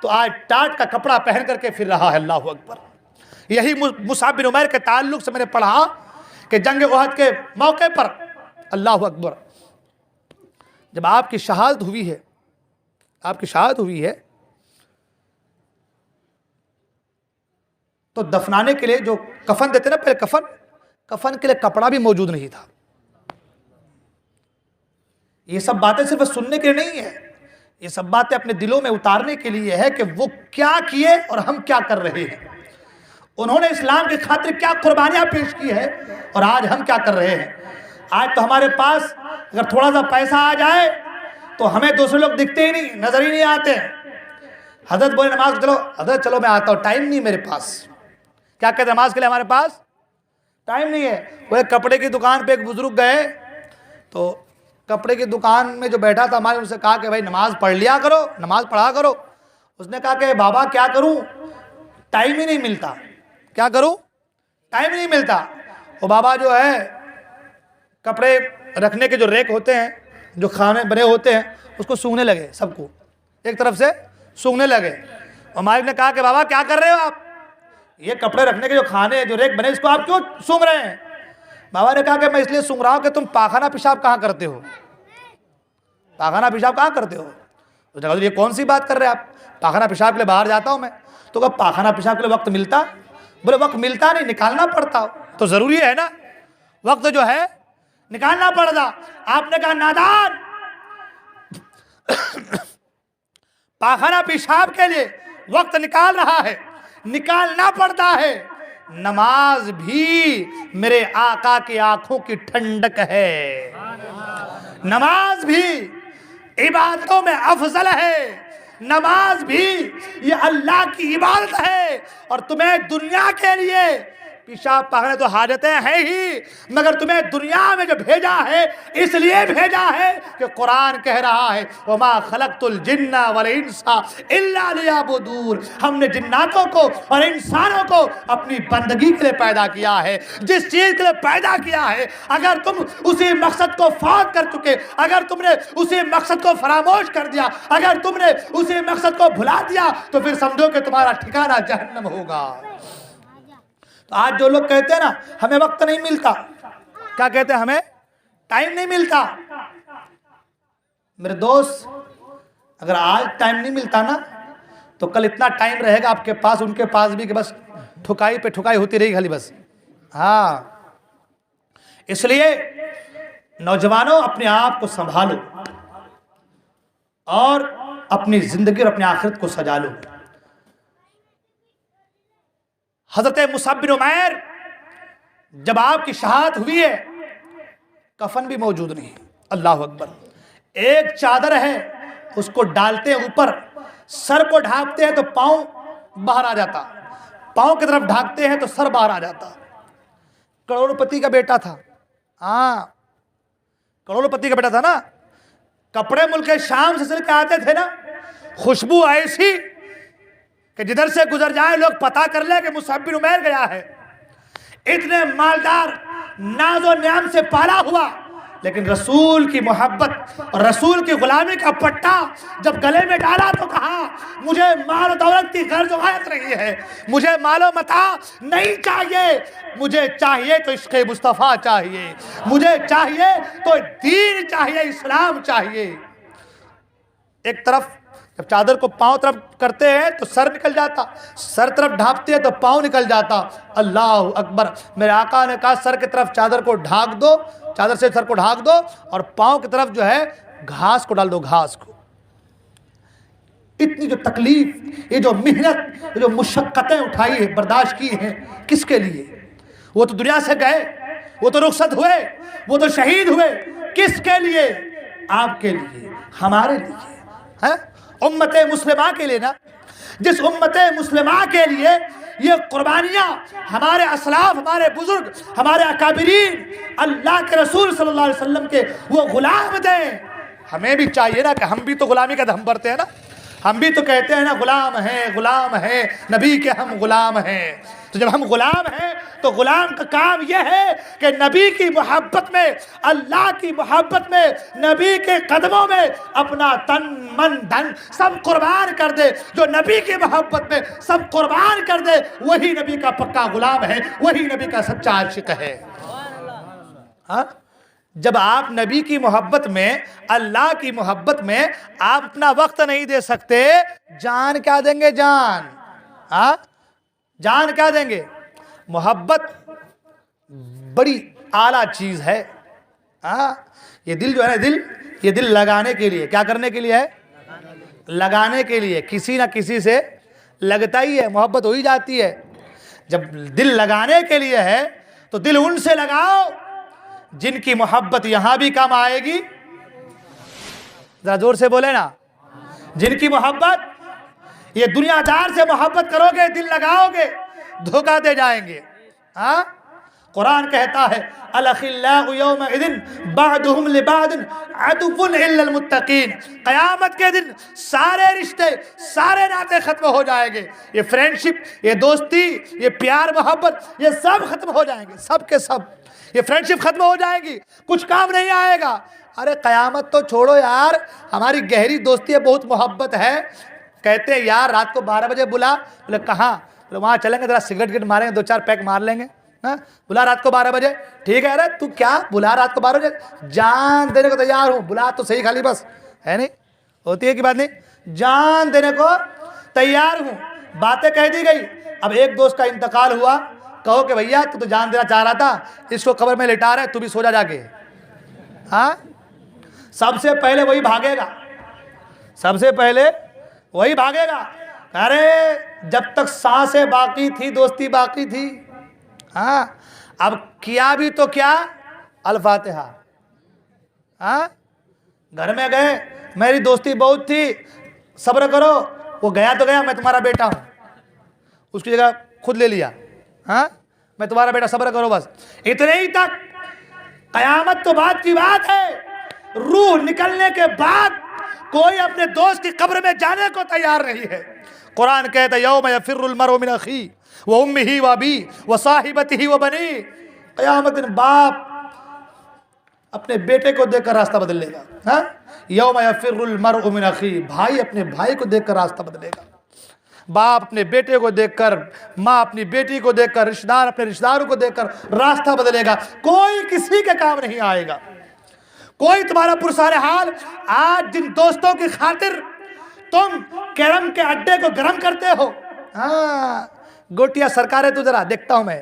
تو آج ٹاٹ کا کپڑا پہن کر کے پھر رہا ہے۔ اللہ اکبر۔ یہی مصعب بن عمیر کے تعلق سے میں نے پڑھا کہ جنگ احد کے موقع پر، اللہ اکبر، جب آپ کی شہادت ہوئی ہے تو دفنانے کے لیے جو کفن دیتے نا، پہلے کفن کے لیے کپڑا بھی موجود نہیں تھا۔ یہ سب باتیں صرف سننے کے لیے نہیں ہے، یہ سب باتیں اپنے دلوں میں اتارنے کے لیے ہے کہ وہ کیا کیے اور ہم کیا کر رہے ہیں، انہوں نے اسلام کی خاطر کیا قربانیاں پیش کی ہے اور آج ہم کیا کر رہے ہیں۔ آج تو ہمارے پاس اگر تھوڑا سا پیسہ آ جائے تو ہمیں دوسرے لوگ دکھتے ہی نہیں، نظر ہی نہیں آتے۔ حضرت بولے نماز چلو، حضرت چلو میں آتا ہوں، ٹائم نہیں میرے پاس۔ کیا کہتے ہیں نماز کے لیے ہمارے پاس ٹائم نہیں ہے۔ وہ ایک کپڑے کی دکان پہ ایک بزرگ گئے تو کپڑے کی دکان میں جو بیٹھا تھا ہمارے، ان سے کہا کہ بھائی نماز پڑھ لیا کرو، نماز پڑھا کرو۔ اس نے کہا کہ بابا کیا کروں، ٹائم ہی نہیں ملتا، کیا کروں، ٹائم نہیں ملتا۔ وہ بابا جو ہے کپڑے رکھنے کے جو ریک ہوتے ہیں، جو خانے بنے ہوتے ہیں، اس کو سونگنے لگے، سب کو ایک طرف سے سونگنے لگے۔ اور مالک نے کہا کہ بابا کیا کر رہے ہو آپ، یہ کپڑے رکھنے کے جو خانے جو ریک بنے اس کو آپ کیوں سونگ رہے ہیں؟ بابا نے کہا کہ میں اس لیے سونگ رہا ہوں کہ تم پاخانہ پیشاب کہاں کرتے ہو، پاخانہ پیشاب کہاں کرتے ہو؟ اس نے کہا یہ کون سی بات کر رہے ہیں آپ، پاخانہ پیشاب کے لیے باہر جاتا ہوں میں۔ تو کہا پاخانہ پیشاب کے لیے وقت ملتا؟ بولے وقت ملتا نہیں، نکالنا پڑتا، تو ضروری ہے نا، وقت جو ہے نکالنا پڑتا۔ آپ نے کہا نادان، پاخانہ پیشاب کے لیے وقت نکال رہا ہے، نکالنا پڑتا ہے۔ نماز بھی میرے آقا کی آنکھوں کی ٹھنڈک ہے، نماز بھی عبادتوں میں افضل ہے، نماز بھی یہ اللہ کی عبادت ہے۔ اور تمہیں دنیا کے لیے پیشاب پاخانے تو حاجتیں ہیں ہی، مگر تمہیں دنیا میں جو بھیجا ہے اس لیے بھیجا ہے کہ قرآن کہہ رہا ہے وَمَا خَلَقْتُ الْجِنَّ وَالْإِنسَ إِلَّا لِيَعْبُدُونِ، ہم نے جناتوں کو اور انسانوں کو اپنی بندگی کے لیے پیدا کیا ہے۔ جس چیز کے لیے پیدا کیا ہے اگر تم اسی مقصد کو فوت کر چکے، اگر تم نے اسی مقصد کو فراموش کر دیا، اگر تم نے اسی مقصد کو بھلا دیا تو پھر سمجھو کہ تمہارا ٹھکانہ جہنم ہوگا۔ تو آج جو لوگ کہتے ہیں نا ہمیں وقت نہیں ملتا، کیا کہتے ہیں ہمیں ٹائم نہیں ملتا، میرے دوست اگر آج ٹائم نہیں ملتا نا تو کل اتنا ٹائم رہے گا آپ کے پاس، ان کے پاس بھی، کہ بس ٹھکائی پہ ٹھکائی ہوتی رہی خالی بس۔ ہاں، اس لیے نوجوانوں اپنے آپ کو سنبھالو اور اپنی زندگی اور اپنی آخرت کو سجا لو۔ حضرت مصعب بن عمیر جب آپ کی شہادت ہوئی ہے کفن بھی موجود نہیں، اللہ اکبر، ایک چادر ہے اس کو ڈالتے ہیں اوپر، سر کو ڈھانپتے ہیں تو پاؤں باہر آ جاتا، پاؤں کی طرف ڈھانپتے ہیں تو سر باہر آ جاتا۔ کروڑ پتی کا بیٹا تھا، ہاں کروڑ پتی کا بیٹا تھا نا، کپڑے ملک شام سے سل کے آتے تھے نا، خوشبو ایسی کہ جدھر سے گزر جائے لوگ پتہ کر لیں کہ مصعب بن عمیر گیا ہے۔ اتنے مالدار، ناز و نعم سے پالا ہوا، لیکن رسول کی محبت اور رسول کی غلامی کا پٹا جب گلے میں ڈالا تو کہا مجھے مال و دولت کی غرض و غایت نہیں ہے، مجھے مال و متاع نہیں چاہیے، مجھے چاہیے تو عشق مصطفیٰ چاہیے، مجھے چاہیے تو دین چاہیے، اسلام چاہیے۔ ایک طرف جب چادر کو پاؤں طرف کرتے ہیں تو سر نکل جاتا، سر طرف ڈھانپتے ہیں تو پاؤں نکل جاتا۔ اللہ اکبر، میرے آقا نے کہا سر کی طرف چادر کو ڈھانک دو، چادر سے سر کو ڈھانک دو، اور پاؤں کی طرف جو ہے گھاس کو ڈال دو، گھاس کو۔ اتنی جو تکلیف، یہ جو محنت، یہ جو مشقتیں اٹھائی ہیں، برداشت کی ہیں، کس کے لیے؟ وہ تو دنیا سے گئے، وہ تو رخصت ہوئے، وہ تو شہید ہوئے، کس کے لیے؟ آپ کے لیے، ہمارے لیے، امت مسلمہ کے لیے نا۔ جس امت مسلمہ کے لیے یہ قربانیاں ہمارے اسلاف، ہمارے بزرگ، ہمارے اکابرین اللہ کے رسول صلی اللہ علیہ وسلم کے وہ غلام دیں، ہمیں بھی چاہیے نا کہ ہم بھی تو غلامی کا دم بھرتے ہیں نا، ہم بھی تو کہتے ہیں نا غلام ہیں نبی کے، ہم غلام ہیں۔ تو جب ہم غلام ہیں تو غلام کا کام یہ ہے کہ نبی کی محبت میں، اللہ کی محبت میں، نبی کے قدموں میں اپنا تن من دھن سب قربان کر دے۔ جو نبی کی محبت میں سب قربان کر دے وہی نبی کا پکا غلام ہے، وہی نبی کا سچا عاشق ہے۔ ہاں، جب آپ نبی کی محبت میں، اللہ کی محبت میں آپ اپنا وقت نہیں دے سکتے، جان کیا دیں گے؟ جان، ہاں، جان کیا دیں گے؟ محبت بڑی اعلیٰ چیز ہے۔ ہاں، یہ دل جو ہے نا، یہ دل لگانے کے لیے، کیا کرنے کے لیے ہے؟ لگانے کے لیے، کسی نہ کسی سے لگتا ہی ہے، محبت ہو ہی جاتی ہے۔ جب دل لگانے کے لیے ہے تو دل ان سے لگاؤ جن کی محبت یہاں بھی کام آئے گی، ذرا زور سے بولے نا، جن کی محبت، یہ دنیا دار سے محبت کرو گے، دل لگاؤ گے، دھوکہ دے جائیں گے۔ ہاں، قرآن کہتا ہے الاخلاء یومئذ بعضهم لبعض عدو الا المتقین، قیامت کے دن سارے رشتے، سارے ناطے ختم ہو جائیں گے، یہ فرینڈشپ، یہ دوستی، یہ پیار محبت، یہ سب ختم ہو جائیں گے، سب کے سب، یہ فرینڈشپ ختم ہو جائے گی، کچھ کام نہیں آئے گا۔ ارے قیامت تو چھوڑو یار، ہماری گہری دوستی ہے، بہت محبت ہے، کہتے ہیں یار رات کو 12 بجے بلا، بولے کہاں؟ بولے وہاں چلیں گے، ذرا سگریٹ گٹ ماریں گے، 2-4 پیک مار لیں گے۔ ہاں، بلا رات کو 12 بجے، ٹھیک ہے۔ ارے تو کیا بلا رات کو 12 بجے؟ جان دینے کو تیار ہوں، بلا تو صحیح خالی بس، ہے نہیں؟ ہوتی ہے کہ بات نہیں؟ جان دینے کو تیار ہوں، باتیں کہہ دی گئی۔ اب ایک دوست کا انتقال ہوا، کہو کہ بھیا تو جان دینا چاہ رہا تھا، اس کو قبر میں لٹا رہے، تو بھی سو جا کے۔ ہاں، سب سے پہلے وہی بھاگے گا، سب سے پہلے وہی بھاگے گا۔ ارے جب تک سانسیں باقی تھی دوستی باقی تھی۔ ہاں، اب کیا بھی تو کیا، الفاتحہ۔ ہاں، گھر میں گئے، میری دوستی بہت تھی، صبر کرو، وہ گیا تو گیا، میں تمہارا بیٹا ہوں، اس کی جگہ خود لے لیا۔ ہاں، میں تمہارا بیٹا، صبر کرو بس، اتنے ہی تک۔ قیامت تو بات کی بات ہے، روح نکلنے کے بعد کوئی اپنے دوست کی قبر میں جانے کو تیار نہیں ہے۔ قرآن کہتا ہے یوم یفر المرء من اخیہ وامہ وابیہ وصاحبتہ وبنیہ، قیامت دن باپ اپنے بیٹے کو دیکھ کر راستہ بدل لے گا۔ ہاں، یوم یفر المرء من اخیہ، بھائی اپنے بھائی کو دیکھ کر راستہ بدلے گا، باپ اپنے بیٹے کو دیکھ کر، ماں اپنی بیٹی کو دیکھ کر، رشتہ دار اپنے رشتہ داروں کو دیکھ کر راستہ بدلے گا، کوئی کسی کے کام نہیں آئے گا، کوئی تمہارا پرسار حال۔ آج جن دوستوں کی خاطر تم کیرم کے اڈے کو گرم کرتے ہو، ہاں گوٹیا سرکارے تو ذرا دیکھتا ہوں میں،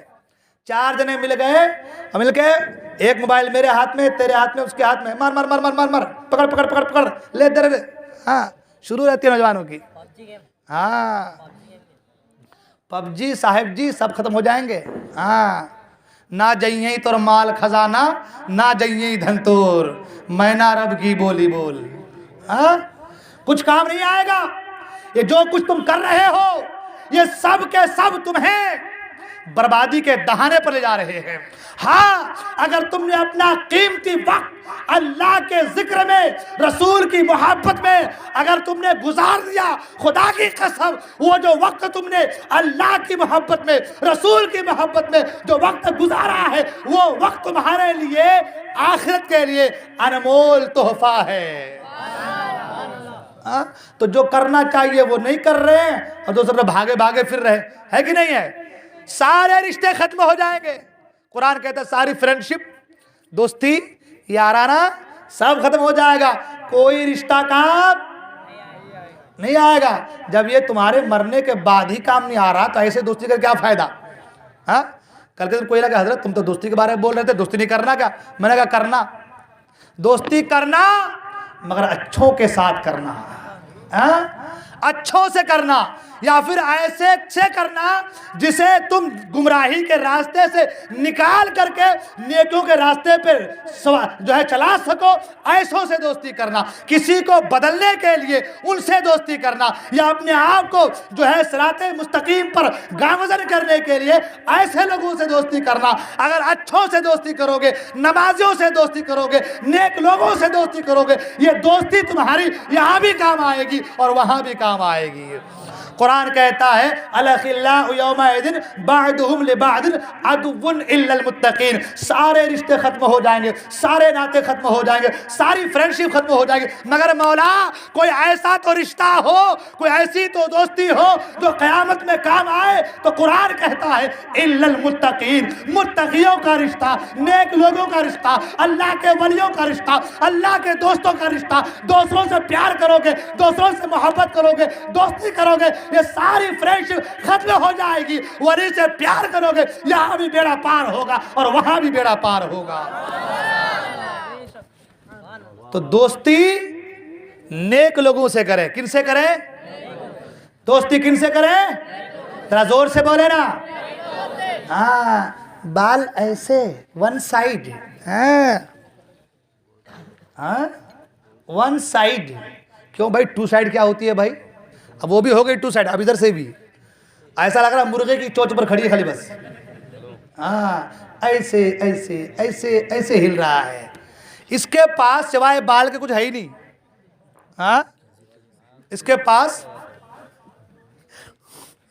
4 جنے مل گئے، مل کے ایک موبائل میرے ہاتھ میں، تیرے ہاتھ میں، اس کے ہاتھ میں، مار مار مار مار مار مار، پکڑ پکڑ پکڑ پکڑ، لے دے رہے۔ ہاں، شروع رہتی ہے نوجوانوں کی۔ ہاں، پب جی صاحب جی سب ختم ہو جائیں گے۔ ہاں، نہ جائیں تور مال خزانہ، نہ جائیں دھنتور، میں نہ رب کی بولی بول۔ ہاں، کچھ کام نہیں آئے گا۔ یہ جو کچھ تم کر رہے ہو یہ سب کے سب تمہیں بربادی کے دہانے پر لے جا رہے ہیں۔ ہاں اگر تم نے اپنا قیمتی وقت اللہ کے ذکر میں، رسول کی محبت میں اگر تم نے گزار دیا، خدا کی قسم وہ جو وقت تم نے اللہ کی محبت میں، رسول کی محبت میں جو وقت گزارا ہے، وہ وقت تمہارے لیے آخرت کے لیے انمول تحفہ ہے۔ تو جو کرنا چاہیے وہ نہیں کر رہے ہیں اور دوسرے بھاگے بھاگے پھر رہے ہے کہ نہیں ہے؟ سارے رشتے ختم ہو جائیں گے۔ قرآن کہتا ہے ساری فرینڈشپ، دوستی، یارانہ سب ختم ہو جائے گا، کوئی رشتہ کام نہیں آئے گا۔ جب یہ تمہارے مرنے کے بعد ہی کام نہیں آ رہا تو ایسے دوستی کا کیا فائدہ؟ ہاں کل کے دن کوئی لگا حضرت تم تو دوستی کے بارے میں بول رہے تھے، دوستی نہیں کرنا کیا؟ میں نے کہا کرنا، دوستی کرنا مگر اچھوں کے ساتھ کرنا، اچھوں سے کرنا، یا پھر ایسے سے کرنا جسے تم گمراہی کے راستے سے نکال کر کے نیکیوں کے راستے پہ جو ہے چلا سکو، ایسوں سے دوستی کرنا۔ کسی کو بدلنے کے لیے ان سے دوستی کرنا، یا اپنے آپ کو جو ہے صراط مستقیم پر گامزن کرنے کے لیے ایسے لوگوں سے دوستی کرنا۔ اگر اچھوں سے دوستی کرو گے، نمازیوں سے دوستی کرو گے، نیک لوگوں سے دوستی کرو گے، یہ دوستی تمہاری یہاں بھی کام آئے گی اور وہاں بھی کام آئے گی۔ قرآن کہتا ہے الاخلاء یومئذ بعضهم لبعض عدو الا المتقین، سارے رشتے ختم ہو جائیں گے، سارے ناطے ختم ہو جائیں گے، ساری فرینڈشپ ختم ہو جائے گی، مگر مولا کوئی ایسا تو رشتہ ہو، کوئی ایسی تو دوستی ہو جو قیامت میں کام آئے۔ تو قرآن کہتا ہے الا المتقین، متقیوں کا رشتہ، نیک لوگوں کا رشتہ، اللہ کے ولیوں کا رشتہ، اللہ کے دوستوں کا رشتہ، دوسروں سے پیار کرو گے، دوسروں سے محبت کرو گے، دوستی کرو گے، یہ ساری فرینڈشپ ختم ہو جائے گی۔ ولی سے پیار کرو گے، یہاں بھی بیڑا پار ہوگا اور وہاں بھی بیڑا پار ہوگا۔ تو دوستی نیک لوگوں سے کریں۔ کن سے کریں؟ دوستی کن سے کریں؟ ذرا زور سے بولے نا۔ ہاں بال ایسے ون سائیڈ، ون سائیڈ کیوں بھائی؟ ٹو سائیڈ کیا ہوتی ہے بھائی؟ اب وہ بھی ہو گئی ٹو سائیڈ، اب ادھر سے بھی ایسا لگ رہا مرغے کی چوچ پر کھڑی ہے خالی بس، ہاں ایسے ایسے ایسے ایسے ہل رہا ہے۔ اس کے پاس سوائے بال کے کچھ ہے ہی نہیں، ہاں اس کے پاس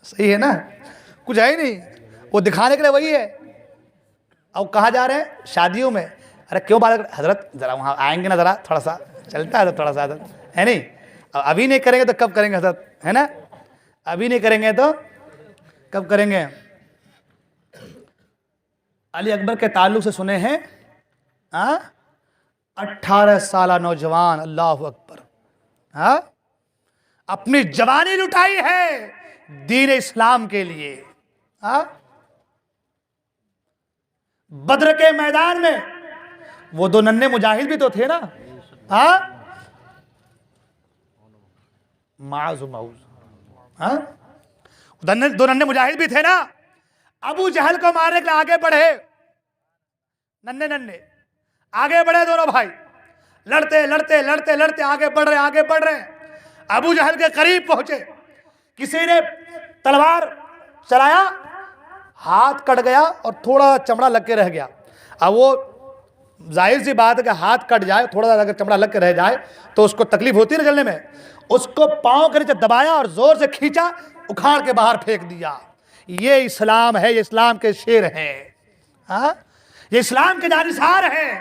صحیح ہے نا، کچھ ہے ہی نہیں، وہ دکھانے کے لیے وہی ہے۔ اب کہاں جا رہے ہیں؟ شادیوں میں۔ ارے کیوں بال؟ حضرت ذرا وہاں آئیں گے نا، ذرا تھوڑا سا چلتا ہے، تھوڑا سا ہے نہیں، ابھی نہیں کریں گے تو کب کریں گے حضرت، ہے نا؟ ابھی نہیں کریں گے تو کب کریں گے؟ علی اکبر کے تعلق سے سنے ہیں 18 سالہ نوجوان، اللہ اکبر، اپنی جوانی لٹائی ہے دین اسلام کے لیے۔ بدر کے میدان میں وہ دو ننھے مجاہد بھی تو تھے نا، دو ننھے مجاہد بھی تھے نا، ابو جہل کو مارنے کے لیے آگے بڑھے، ننھے آگے بڑھے دونوں بھائی، لڑتے لڑتے لڑتے لڑتے آگے بڑھ رہے ہیں، ابو جہل کے قریب پہنچے، کسی نے تلوار چلایا، ہاتھ کٹ گیا اور تھوڑا چمڑا لگ کے رہ گیا۔ اب وہ ظاہر سی بات ہے کہ ہاتھ کٹ جائے، تھوڑا سا اگر چمڑا لگ کے رہ جائے تو اس کو تکلیف ہوتی ہے نا چلنے میں، اس کو پاؤں کے نیچے دبایا اور زور سے کھینچا، اکھاڑ کے باہر پھینک دیا۔ یہ اسلام ہے، یہ اسلام کے شیر ہیں، یہ اسلام کے جانثار ہیں۔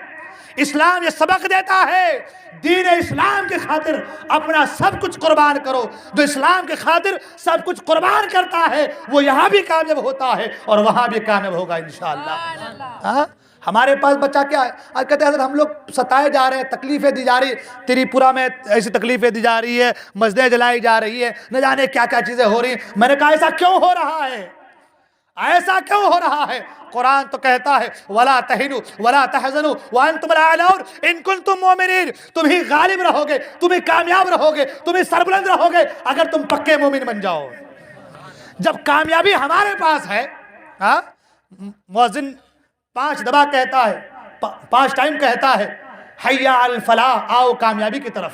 اسلام یہ سبق دیتا ہے دین اسلام کے خاطر اپنا سب کچھ قربان کرو۔ جو اسلام کے خاطر سب کچھ قربان کرتا ہے وہ یہاں بھی کامیاب ہوتا ہے اور وہاں بھی کامیاب ہوگا انشاءاللہ۔ ہمارے پاس بچہ کیا ہے؟ آج کہتے ہیں حضرت ہم لوگ ستائے جا رہے ہیں، تکلیفیں دی جا رہی، تریپورہ میں ایسی تکلیفیں دی جا رہی ہے، مسجدیں جلائی جا رہی ہے، نہ جانے کیا کیا چیزیں ہو رہی ہیں۔ میں نے کہا ایسا کیوں ہو رہا ہے؟ ایسا کیوں ہو رہا ہے؟ قرآن تو کہتا ہے وَلَا تَهِنُوا وَلَا تَحْزَنُوا وَأَنْتُمُ الْأَعْلَوْنَ إِن كُنتُم مُؤْمِنِينَ۔ تم ہی غالب رہو گے، تم ہی کامیاب رہو گے، تم ہی سربلند رہو گے اگر تم پکے مومن بن جاؤ۔ جب کامیابی ہمارے پاس ہے، مؤذن 5 دفعہ کہتا ہے، 5 ٹائم کہتا ہے حی علی الفلاح، آؤ کامیابی کی طرف۔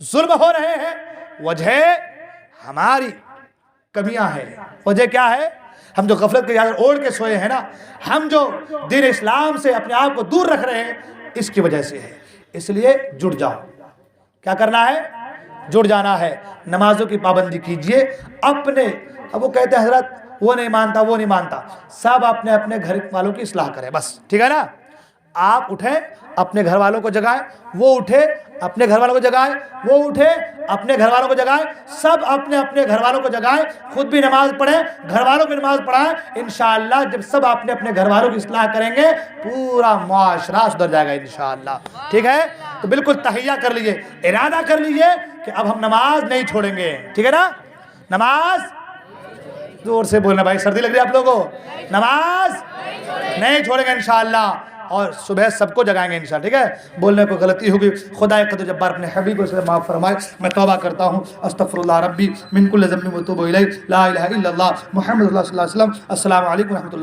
ظلم ہو رہے ہیں، وجہ ہماری کمیاں ہیں۔ وجہ کیا ہے؟ ہم جو غفلت کے چادر اوڑھ کے سوئے ہیں نا، ہم جو دین اسلام سے اپنے آپ کو دور رکھ رہے ہیں، اس کی وجہ سے ہے۔ اس لیے جڑ جاؤ۔ کیا کرنا ہے؟ جڑ جانا ہے۔ نمازوں کی پابندی کیجئے اپنے۔ اب وہ کہتے ہیں حضرت وہ نہیں مانتا، وہ نہیں مانتا، سب اپنے اپنے گھر والوں کی اصلاح کریں بس، ٹھیک ہے نا؟ آپ اٹھیں اپنے گھر والوں کو جگائیں، وہ اٹھے اپنے گھر والوں کو جگائیں، وہ اٹھے اپنے گھر والوں کو جگائیں، سب اپنے اپنے گھر والوں کو جگائیں، خود بھی نماز پڑھیں، گھر والوں کی نماز پڑھائیں۔ انشاءاللہ جب سب اپنے اپنے گھر والوں کی اصلاح کریں گے، پورا معاشرہ سدھر جائے گا انشاءاللہ، ٹھیک ہے؟ تو بالکل تہیہ کر لیجئے، ارادہ کر لیجئے کہ اب ہم نماز نہیں چھوڑیں گے، ٹھیک ہے نا؟ نماز زور سے بولنا بھائی، سردی لگ رہی ہے آپ لوگوں کو؟ نماز نہیں چھوڑیں گے انشاءاللہ، اور صبح سب کو جگائیں گے انشاءاللہ، ٹھیک ہے؟ بولنے کو غلطی ہوگی، خدا قدر جبار اپنے حبیب کو سے معاف فرمائے۔ میں توبہ کرتا ہوں، استغفر اللہ ربی من کل ذنب و اتوب الیہ، لا الہ الا اللہ محمد صلی اللہ علیہ وسلم۔ السلام علیکم و رحمۃ اللہ۔